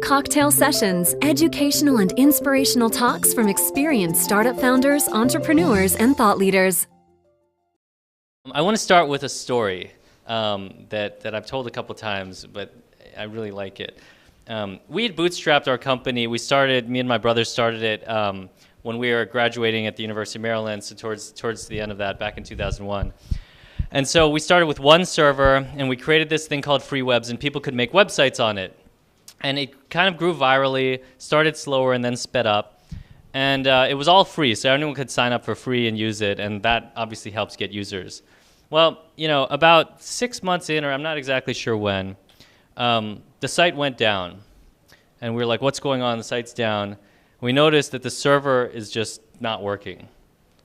cocktail sessions, educational and inspirational talks from experienced startup founders, entrepreneurs, and thought leaders. I want to start with a story that I've told a couple times, but I really like it. We had bootstrapped our company. Me and my brother started it when we were graduating at the University of Maryland, so towards the end of that, back in 2001. And so we started with one server, and we created this thing called Free Webs, and people could make websites on it. And it kind of grew virally, started slower, and then sped up. And it was all free, so anyone could sign up for free and use it, and that obviously helps get users. Well, about 6 months in, or I'm not exactly sure when, the site went down. And we were like, what's going on? The site's down. We noticed that the server is just not working.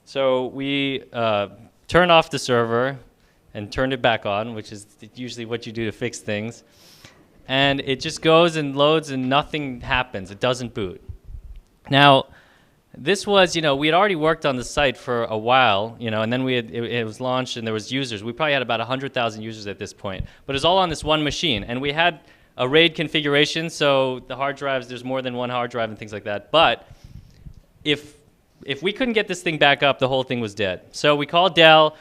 So we turned off the server and turned it back on, which is usually what you do to fix things. And it just goes and loads and nothing happens. It doesn't boot. Now, this was, we had already worked on the site for a while, and then it was launched and there was users. We probably had about 100,000 users at this point. But it was all on this one machine. And we had a RAID configuration, so the hard drives, there's more than one hard drive and things like that. But if we couldn't get this thing back up, the whole thing was dead. So we called Dell.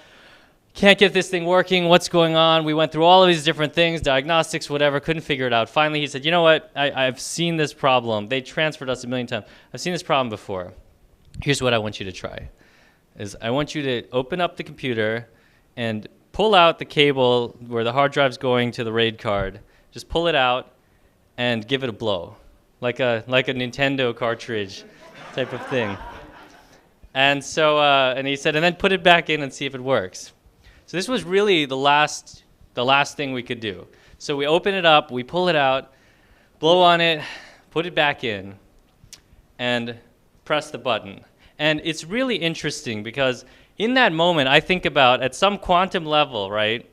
Can't get this thing working, what's going on? We went through all of these different things, diagnostics, whatever, couldn't figure it out. Finally, he said, you know what, I've seen this problem. They transferred us a million times. I've seen this problem before. Here's what I want you to try. I want you to open up the computer and pull out the cable where the hard drive's going to the RAID card. Just pull it out and give it a blow, like a Nintendo cartridge type of thing. And so, and he said, and then put it back in and see if it works. So this was really the last thing we could do. So we open it up, we pull it out, blow on it, put it back in, and press the button. And it's really interesting because in that moment, I think about at some quantum level, right,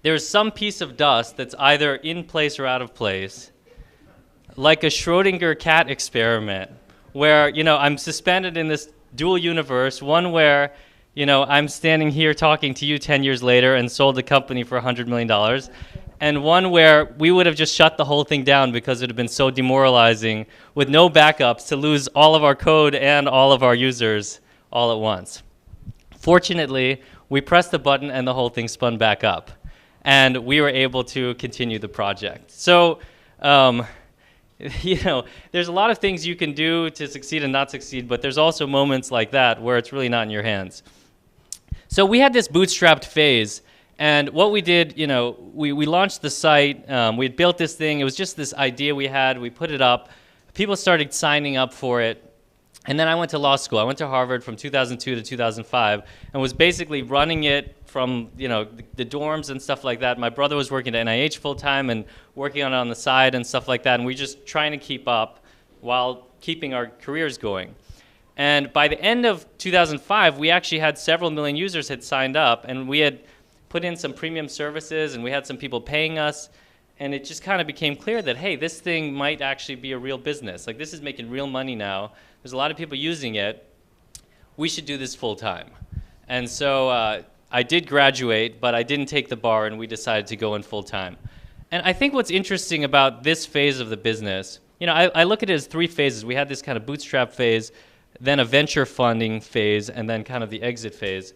there's some piece of dust that's either in place or out of place, like a Schrodinger cat experiment, where, I'm suspended in this dual universe, one where I'm standing here talking to you 10 years later and sold the company for $100 million, and one where we would have just shut the whole thing down because it would have been so demoralizing with no backups to lose all of our code and all of our users all at once. Fortunately, we pressed the button and the whole thing spun back up, and we were able to continue the project. So, there's a lot of things you can do to succeed and not succeed, but there's also moments like that where it's really not in your hands. So we had this bootstrapped phase, and what we did, we launched the site. We had built this thing. It was just this idea we had. We put it up. People started signing up for it. And then I went to law school. I went to Harvard from 2002 to 2005 and was basically running it from the dorms and stuff like that. My brother was working at NIH full-time and working on it on the side and stuff like that, and we just trying to keep up while keeping our careers going. And by the end of 2005, we actually had several million users had signed up, and we had put in some premium services, and we had some people paying us, and it just kind of became clear that, hey, this thing might actually be a real business. Like, this is making real money now. There's a lot of people using it. We should do this full-time. And so I did graduate, but I didn't take the bar, and we decided to go in full-time. And I think what's interesting about this phase of the business, I look at it as three phases. We had this kind of bootstrap phase, then a venture funding phase, and then kind of the exit phase.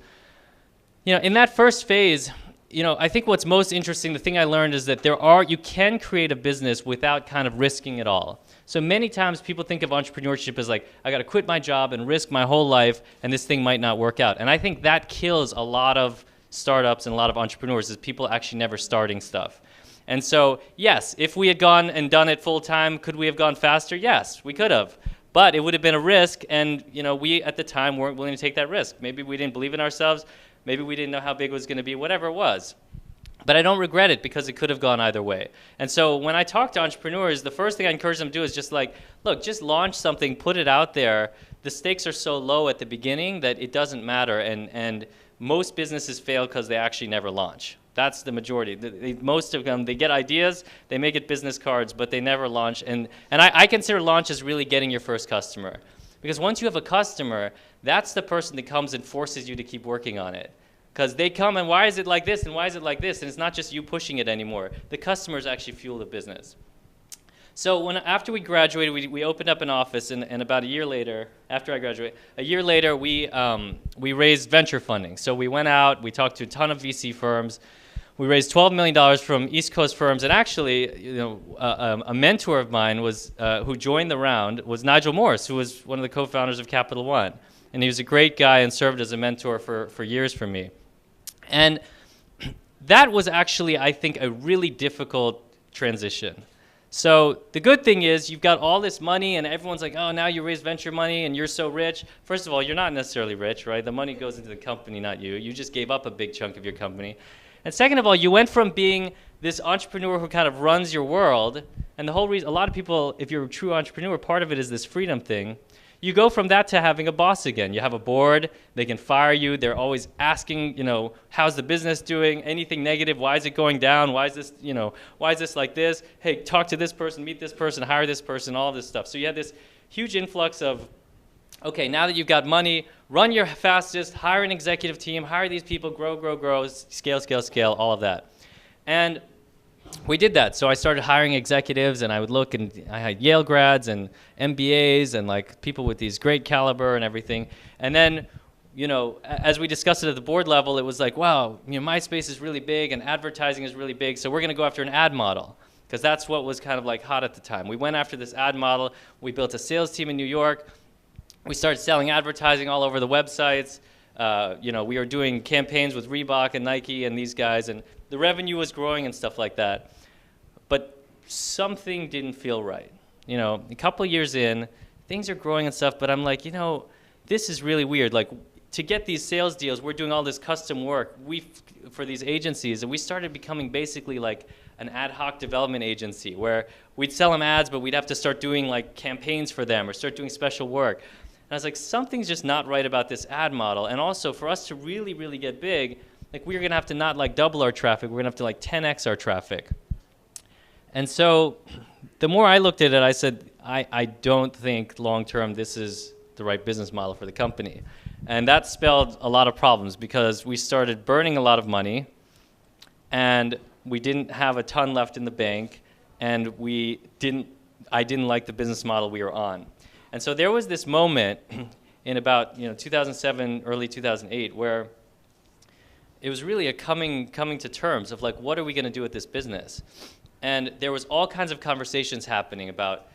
In that first phase, I think what's most interesting, the thing I learned is that you can create a business without kind of risking it all. So many times people think of entrepreneurship as like, I got to quit my job and risk my whole life, and this thing might not work out. And I think that kills a lot of startups and a lot of entrepreneurs, is people actually never starting stuff. And so, yes, if we had gone and done it full time, could we have gone faster? Yes, we could have. But it would have been a risk, and we at the time weren't willing to take that risk. Maybe we didn't believe in ourselves. Maybe we didn't know how big it was going to be, whatever it was. But I don't regret it because it could have gone either way. And so when I talk to entrepreneurs, the first thing I encourage them to do is just like, look, just launch something, put it out there. The stakes are so low at the beginning that it doesn't matter. And most businesses fail because they actually never launch. That's the majority. Most of them, they get ideas, they make it business cards, but they never launch. And I consider launch as really getting your first customer. Because once you have a customer, that's the person that comes and forces you to keep working on it. Because they come and why is it like this and why is it like this? And it's not just you pushing it anymore. The customers actually fuel the business. So after we graduated, we opened up an office, and about a year later, after I graduated, a year later, we raised venture funding. So we went out, we talked to a ton of VC firms. We raised $12 million from East Coast firms, and actually, a mentor of mine who joined the round was Nigel Morris, who was one of the co-founders of Capital One, and he was a great guy and served as a mentor for years for me. And that was actually, I think, a really difficult transition. So the good thing is you've got all this money and everyone's like, oh, now you raise venture money and you're so rich. First of all, you're not necessarily rich, right? The money goes into the company, not you. You just gave up a big chunk of your company. And second of all, you went from being this entrepreneur who kind of runs your world, and the whole reason, a lot of people, if you're a true entrepreneur, part of it is this freedom thing. You go from that to having a boss again. You have a board, they can fire you, they're always asking, how's the business doing, anything negative, why is it going down, why is this like this, hey, talk to this person, meet this person, hire this person, all this stuff. So you had this huge influx of, okay, now that you've got money, run your fastest, hire an executive team, hire these people, grow, scale, all of that. And we did that. So I started hiring executives, and I would look, and I had Yale grads and MBAs and like people with these great caliber and everything. And then, as we discussed it at the board level, it was like, wow, MySpace is really big and advertising is really big, so we're going to go after an ad model, because that's what was kind of like hot at the time. We went after this ad model. We built a sales team in New York. We started selling advertising all over the websites. We were doing campaigns with Reebok and Nike and these guys, and the revenue was growing and stuff like that. But something didn't feel right. A couple years in, things are growing and stuff, but I'm like, this is really weird. Like, to get these sales deals, we're doing all this custom work for these agencies, and we started becoming basically like an ad hoc development agency where we'd sell them ads, but we'd have to start doing like campaigns for them or start doing special work. And I was like, something's just not right about this ad model. And also, for us to really, really get big, like, we're going to have to not like double our traffic. We're going to have to like 10x our traffic. And so the more I looked at it, I said, I don't think long-term this is the right business model for the company. And that spelled a lot of problems, because we started burning a lot of money, and we didn't have a ton left in the bank, and I didn't like the business model we were on. And so there was this moment in about 2007, early 2008, where it was really a coming to terms of like, what are we going to do with this business? And there was all kinds of conversations happening about,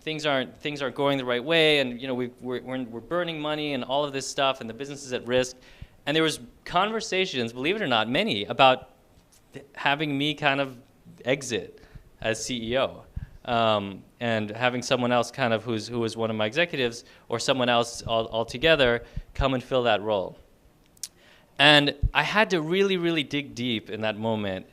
things aren't going the right way, and we're burning money and all of this stuff, and the business is at risk. And there was conversations, believe it or not, many, about having me kind of exit as CEO. And having someone else kind of who was one of my executives, or someone else altogether, come and fill that role. And I had to really, really dig deep in that moment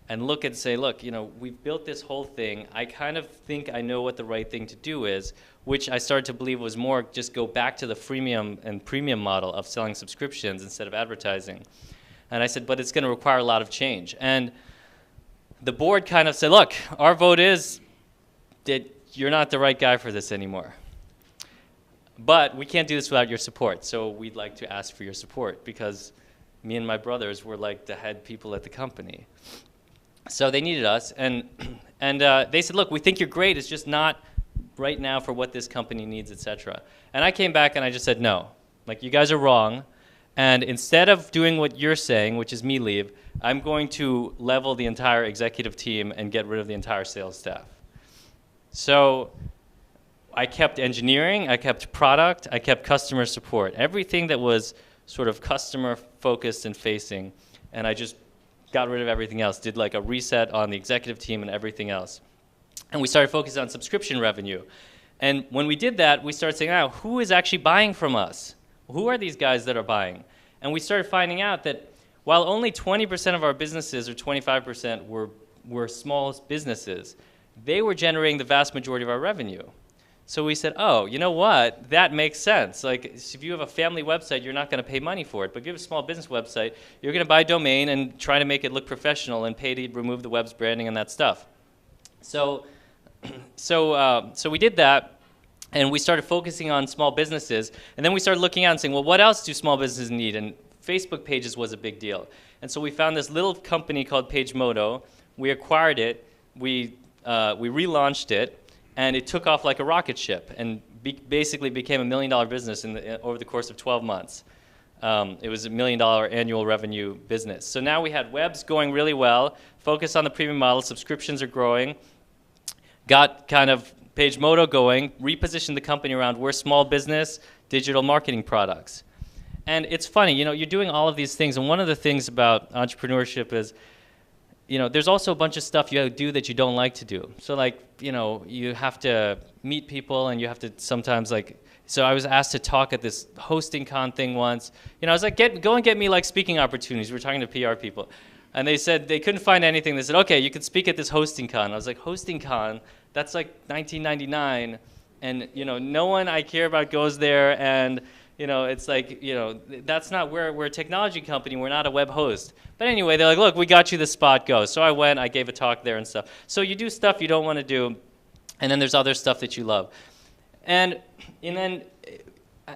and look and say, look, we've built this whole thing. I kind of think I know what the right thing to do is, which I started to believe was more just go back to the freemium and premium model of selling subscriptions instead of advertising. And I said, but it's going to require a lot of change. And the board kind of said, look, our vote is that you're not the right guy for this anymore. But we can't do this without your support, so we'd like to ask for your support, because me and my brothers were like the head people at the company. So they needed us, and they said, look, we think you're great, it's just not right now for what this company needs, etc. And I came back and I just said, no, like, you guys are wrong, and instead of doing what you're saying, which is me leave, I'm going to level the entire executive team and get rid of the entire sales staff. So I kept engineering, I kept product, I kept customer support, everything that was sort of customer focused and facing, and I just got rid of everything else, did like a reset on the executive team and everything else. And we started focusing on subscription revenue. And when we did that, we started saying, who is actually buying from us? Who are these guys that are buying? And we started finding out that while only 20% of our businesses, or 25%, were small businesses, they were generating the vast majority of our revenue. So we said, oh, you know what? That makes sense. Like, if you have a family website, you're not going to pay money for it. But if you have a small business website, you're going to buy a domain and try to make it look professional and pay to remove the web's branding and that stuff. So we did that, and we started focusing on small businesses. And then we started looking out and saying, well, what else do small businesses need? And Facebook pages was a big deal. And so we found this little company called PageModo. We acquired it. We we relaunched it, and it took off like a rocket ship, and basically became a $1 million business over the course of 12 months. It was a $1 million annual revenue business. So now we had webs going really well, focus on the premium model, subscriptions are growing, got kind of PageModo going, repositioned the company around we're small business, digital marketing products. And it's funny, you know, you're doing all of these things, and one of the things about entrepreneurship is, you know, there's also a bunch of stuff you do that you don't like to do. So like, you know, you have to meet people, and you have to sometimes like, so I was asked to talk at this hosting con thing once. You know, I was like, go and get me like speaking opportunities. We were talking to PR people. And they said they couldn't find anything. They said, okay, you could speak at this hosting con. I was like, hosting con? That's like 1999. And, you know, no one I care about goes there. And, you know, it's like, you know, that's not, we're a technology company. We're not a web host. But anyway, they're like, look, we got you the spot, go. So I went, I gave a talk there and stuff. So you do stuff you don't want to do. And then there's other stuff that you love. And then,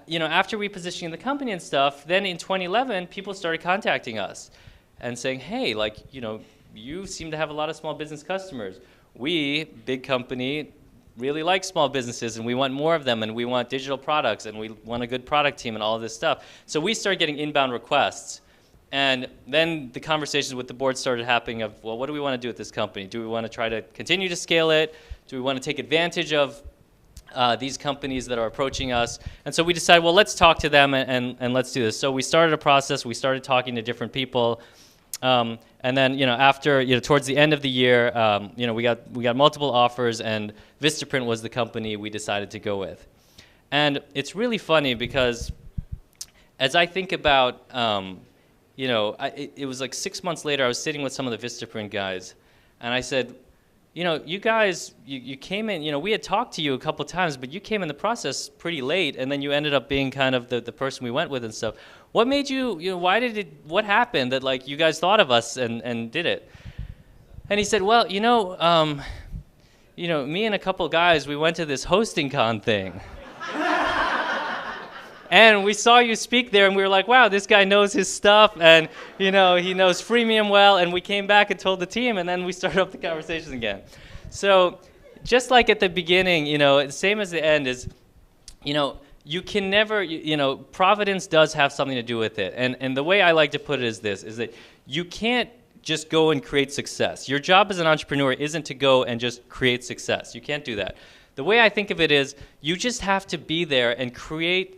you know, after repositioning the company and stuff, then in 2011, people started contacting us and saying, hey, like, you know, you seem to have a lot of small business customers. We, big company, really like small businesses, and we want more of them, and we want digital products, and we want a good product team and all of this stuff. So we started getting inbound requests. And then the conversations with the board started happening of, well, what do we want to do with this company? Do we want to try to continue to scale it? Do we want to take advantage of these companies that are approaching us? And so we decided, well, let's talk to them and let's do this. So we started a process. We started talking to different people. And then, you know, after, you know, towards the end of the year, you know, we got multiple offers, and Vistaprint was the company we decided to go with. And it's really funny because as I think about, you know, it was like 6 months later, I was sitting with some of the Vistaprint guys, and I said, you know, you guys, you came in, you know, we had talked to you a couple of times, but you came in the process pretty late, and then you ended up being kind of the person we went with and stuff. What made you, you know, what happened that, like, you guys thought of us and did it? And he said, well, you know, me and a couple of guys, we went to this hosting con thing. And we saw you speak there, and we were like, wow, this guy knows his stuff, and, you know, he knows freemium well, and we came back and told the team, and then we started up the conversation again. So just like at the beginning, you know, same as the end is, you know, you can never, you know, providence does have something to do with it. And the way I like to put it is this, is that you can't just go and create success. Your job as an entrepreneur isn't to go and just create success. You can't do that. The way I think of it is you just have to be there and create.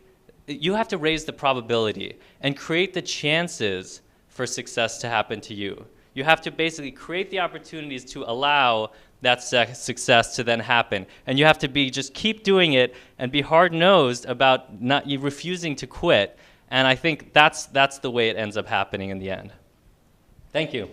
You have to raise the probability and create the chances for success to happen to you. You have to basically create the opportunities to allow that success to then happen. And you have to just keep doing it and be hard-nosed about you refusing to quit. And I think that's the way it ends up happening in the end. Thank you.